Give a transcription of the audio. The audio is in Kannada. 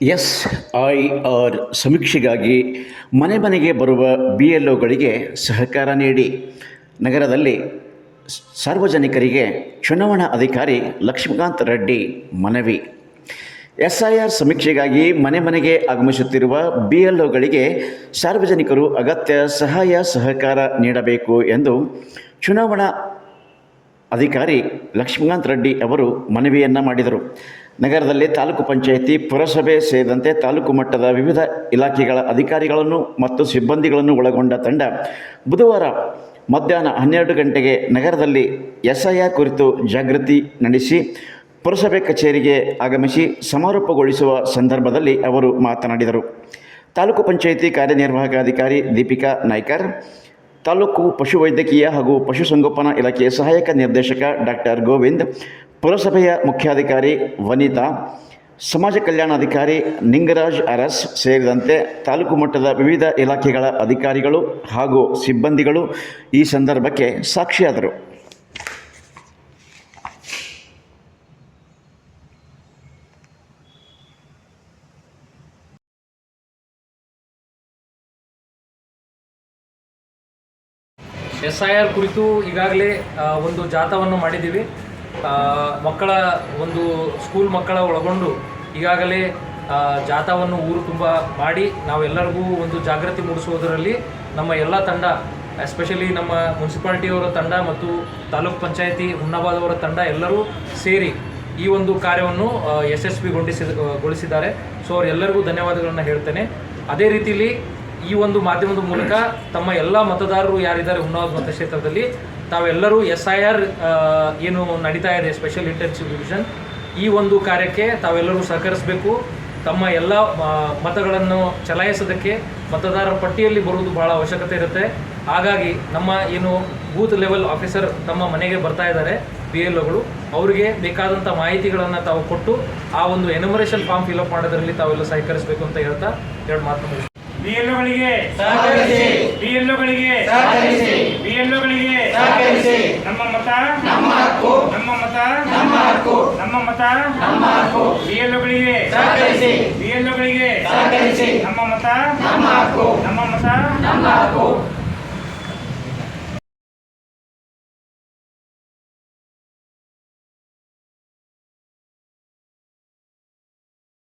SIR ಸಮೀಕ್ಷೆಗಾಗಿ ಮನೆ ಮನೆಗೆ ಬರುವ BLOಗಳಿಗೆ ಸಹಕಾರ ನೀಡಿ. ನಗರದಲ್ಲಿ ಸಾರ್ವಜನಿಕರಿಗೆ ಚುನಾವಣಾ ಅಧಿಕಾರಿ ಲಕ್ಷ್ಮೀಕಾಂತ್ ರೆಡ್ಡಿ ಮನವಿ. SIR ಸಮೀಕ್ಷೆಗಾಗಿ ಮನೆ ಮನೆಗೆ ಆಗಮಿಸುತ್ತಿರುವ BLOಗಳಿಗೆ ಸಾರ್ವಜನಿಕರು ಅಗತ್ಯ ಸಹಾಯ ಸಹಕಾರ ನೀಡಬೇಕು ಎಂದು ಚುನಾವಣಾ ಅಧಿಕಾರಿ ಲಕ್ಷ್ಮೀಕಾಂತ್ ರೆಡ್ಡಿ ಅವರು ಮನವಿಯನ್ನು ಮಾಡಿದರು. ನಗರದಲ್ಲಿ ತಾಲೂಕು ಪಂಚಾಯಿತಿ, ಪುರಸಭೆ ಸೇರಿದಂತೆ ತಾಲೂಕು ಮಟ್ಟದ ವಿವಿಧ ಇಲಾಖೆಗಳ ಅಧಿಕಾರಿಗಳನ್ನು ಮತ್ತು ಸಿಬ್ಬಂದಿಗಳನ್ನು ಒಳಗೊಂಡ ತಂಡ ಬುಧವಾರ ಮಧ್ಯಾಹ್ನ 12 ಗಂಟೆಗೆ ನಗರದಲ್ಲಿ SIR ಕುರಿತು ಜಾಗೃತಿ ನಡೆಸಿ ಪುರಸಭೆ ಕಚೇರಿಗೆ ಆಗಮಿಸಿ ಸಮಾರೋಪಗೊಳಿಸುವ ಸಂದರ್ಭದಲ್ಲಿ ಅವರು ಮಾತನಾಡಿದರು. ತಾಲೂಕು ಪಂಚಾಯಿತಿ ಕಾರ್ಯನಿರ್ವಾಹಕ ಅಧಿಕಾರಿ ದೀಪಿಕಾ ನಾಯ್ಕರ್, ತಾಲೂಕು ಪಶುವೈದ್ಯಕೀಯ ಹಾಗೂ ಪಶುಸಂಗೋಪನಾ ಇಲಾಖೆಯ ಸಹಾಯಕ ನಿರ್ದೇಶಕ ಡಾಕ್ಟರ್ ಗೋವಿಂದ್, ಪುರಸಭೆಯ ಮುಖ್ಯಾಧಿಕಾರಿ ವನಿತಾ, ಸಮಾಜ ಕಲ್ಯಾಣಾಧಿಕಾರಿ ನಿಂಗರಾಜ್ ಅರಸ್ ಸೇರಿದಂತೆ ತಾಲೂಕು ಮಟ್ಟದ ವಿವಿಧ ಇಲಾಖೆಗಳ ಅಧಿಕಾರಿಗಳು ಹಾಗೂ ಸಿಬ್ಬಂದಿಗಳು ಈ ಸಂದರ್ಭಕ್ಕೆ ಸಾಕ್ಷಿಯಾದರು. SIR ಕುರಿತು ಈಗಾಗಲೇ ಒಂದು ಜಾಥಾವನ್ನು ಮಾಡಿದ್ದೀವಿ. ಮಕ್ಕಳ ಒಂದು ಸ್ಕೂಲ್ ಮಕ್ಕಳ ಒಳಗೊಂಡು ಈಗಾಗಲೇ ಜಾಥಾವನ್ನು ಊರು ತುಂಬ ಮಾಡಿ ನಾವೆಲ್ಲರಿಗೂ ಒಂದು ಜಾಗೃತಿ ಮೂಡಿಸುವುದರಲ್ಲಿ ನಮ್ಮ ಎಲ್ಲ ತಂಡ, ಎಸ್ಪೆಷಲಿ ನಮ್ಮ ಮುನ್ಸಿಪಾಲ್ಟಿಯವರ ತಂಡ ಮತ್ತು ತಾಲೂಕ್ ಪಂಚಾಯಿತಿ ಹುಮ್ನಾಬಾದವರ ತಂಡ ಎಲ್ಲರೂ ಸೇರಿ ಈ ಒಂದು ಕಾರ್ಯವನ್ನು ಯಶಸ್ವಿಗೊಳಿಸಿದ್ದಾರೆ. ಸೊ ಅವರೆಲ್ಲರಿಗೂ ಧನ್ಯವಾದಗಳನ್ನು ಹೇಳ್ತೇನೆ. ಅದೇ ರೀತಿಯಲ್ಲಿ ಈ ಒಂದು ಮಾಧ್ಯಮದ ಮೂಲಕ ತಮ್ಮ ಎಲ್ಲ ಮತದಾರರು ಯಾರಿದ್ದಾರೆ ಹುಮ್ನಾಬಾದ್ ಮತಕ್ಷೇತ್ರದಲ್ಲಿ ತಾವೆಲ್ಲರೂ SIR ಏನು ನಡೀತಾ ಇದೆ, ಸ್ಪೆಷಲ್ ಇಂಟೆನ್ಸಿವ್ ಡಿವಿಷನ್, ಈ ಒಂದು ಕಾರ್ಯಕ್ಕೆ ತಾವೆಲ್ಲರೂ ಸಹಕರಿಸಬೇಕು. ತಮ್ಮ ಎಲ್ಲ ಮತಗಳನ್ನು ಚಲಾಯಿಸೋದಕ್ಕೆ ಮತದಾರರ ಪಟ್ಟಿಯಲ್ಲಿ ಬರುವುದು ಬಹಳ ಅವಶ್ಯಕತೆ ಇರುತ್ತೆ. ಹಾಗಾಗಿ ನಮ್ಮ ಏನು ಬೂತ್ ಲೆವೆಲ್ ಆಫೀಸರ್ ತಮ್ಮ ಮನೆಗೆ ಬರ್ತಾ ಇದ್ದಾರೆ BLOಗಳು, ಅವರಿಗೆ ಬೇಕಾದಂಥ ಮಾಹಿತಿಗಳನ್ನು ತಾವು ಕೊಟ್ಟು ಆ ಒಂದು ಎನ್ಯುಮರೇಷನ್ ಫಾರ್ಮ್ ಫಿಲಪ್ ಮಾಡೋದರಲ್ಲಿ ತಾವೆಲ್ಲ ಸಹಕರಿಸಬೇಕು ಅಂತ ಹೇಳ್ತಾ ಎರಡು ಮಾತನ್ನು BLOಗಳಿಗೆ ಸಹಕರಿಸಿ, BLOಗಳಿಗೆ ಸಹಕರಿಸಿ, BLOಗಳಿಗೆ ಸಹಕರಿಸಿ. ನಮ್ಮ ಮತ ನಮ್ಮ ಹಕ್ಕು, ನಮ್ಮ ಮತ ನಮ್ಮ ಹಕ್ಕು, ನಮ್ಮ ಮತ ನಮ್ಮ ಹಕ್ಕು. BLOಗಳಿಗೆ ಸಹಕರಿಸಿ, BLOಗಳಿಗೆ ಸಹಕರಿಸಿ. ನಮ್ಮ ಮತ ನಮ್ಮ ಹಕ್ಕು, ನಮ್ಮ ಮತ ನಮ್ಮ ಹಕ್ಕು.